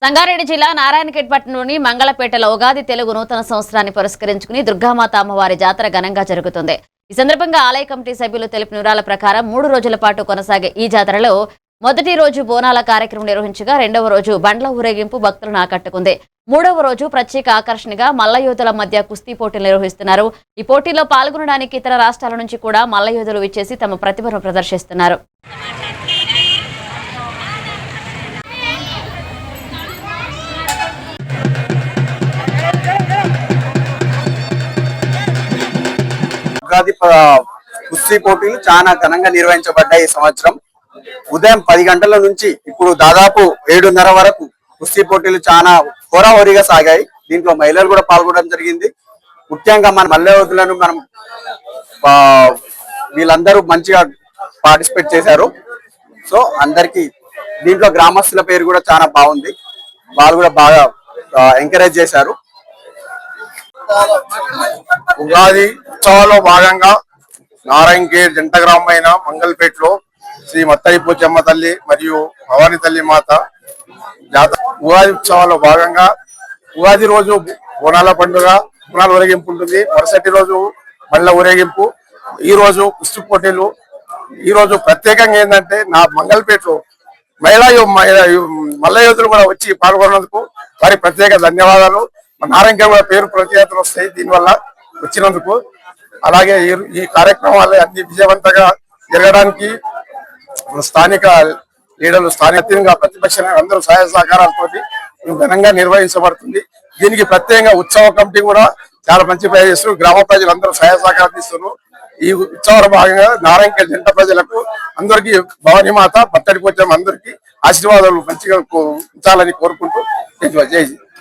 సంగారెడ్డి జిల్లా నారాయణఖేడ్పట్నంలోని మంగళపేటలో ఉగాది తెలుగు నూతన సంవత్సరాన్ని పురస్కరించుకుని దుర్గామాత అమ్మవారి జాతర ఘనంగా జరుగుతుంది. ఈ సందర్భంగా ఆలయ కమిటీ సభ్యులు తెలిపిన వివరాల ప్రకారం 3 రోజుల పాటు కొనసాగే ఈ జాతరలో మొదటి రోజు బోనాల కార్యక్రమం నిర్వహించగా రెండవ రోజు బండ్ల ఊరేగింపు భక్తులను ఆకట్టుకుంది. మూడవ రోజు ప్రత్యేక ఆకర్షణగా మల్లయోధుల మధ్య కుస్తీ పోటీలు నిర్వహిస్తున్నారు. ఈ పోటీలో పాల్గొనడానికి ఇతర రాష్ట్రాల నుంచి కూడా మల్లయోధులు విచ్చేసి తమ ప్రతిభను ప్రదర్శిస్తున్నారు. ఉగాది కుస్తీ పోటీలు చాలా ఘనంగా నిర్వహించబడ్డాయి. ఈ సంవత్సరం ఉదయం 10 గంటల నుంచి ఇప్పుడు దాదాపు 7:30 వరకు కుస్తీ పోటీలు చాలా హోరాహోరీగా సాగాయి. దీంట్లో మహిళలు కూడా పాల్గొనడం జరిగింది. ముఖ్యంగా మన మల్లయోధులను మనం వీళ్ళందరూ మంచిగా పార్టిసిపేట్ చేశారు. సో అందరికి దీంట్లో గ్రామస్తుల పేరు కూడా చాలా బాగుంది. వాళ్ళు కూడా బాగా ఎంకరేజ్ చేశారు. ఉగాది ఉత్సవాల్లో భాగంగా నారాయణఖేడ్ జంట గ్రామమైన మంగళపేటలో శ్రీ మత్తయ్య పోచమ్మ తల్లి మరియు భవాని తల్లి మాత జాతర ఉగాది ఉత్సవాల్లో భాగంగా ఉగాది రోజు బోనాల పండుగ బోనాల ఊరేగింపు ఉంటుంది. మరుసటి రోజు బండ్ల ఊరేగింపు, ఈ రోజు కుస్తీ పోటీలు. ఈ రోజు ప్రత్యేకంగా ఏంటంటే నా మంగళపేటలో మల్లయోధులు కూడా వచ్చి పాల్గొన్నందుకు వారి ప్రత్యేక ధన్యవాదాలు. నారాయణఖేడ్ కూడా పేరు ప్రఖ్యాతులు వస్తాయి దీనివల్ల వచ్చినందుకు. అలాగే ఈ కార్యక్రమాలు అన్ని విజయవంతంగా జరగడానికి స్థానిక లీడర్లు, స్థానికంగా ప్రతిపక్ష అందరూ సహాయ సహకారాలతో ఘనంగా నిర్వహించబడుతుంది. దీనికి ప్రత్యేకంగా ఉత్సవ కమిటీ కూడా చాలా మంచి పని చేస్తున్నారు. గ్రామ ప్రజలందరూ సహాయ సహకారాలు ఇస్తున్నారు. ఈ ఉత్సవాల భాగంగా నారాయణఖేడ్ జంట ప్రజలకు అందరికీ భవాని మాత బత్తడి పోచమ్మ అందరికీ ఆశీర్వాదాలు మంచిగా ఉంచాలని కోరుకుంటూ జై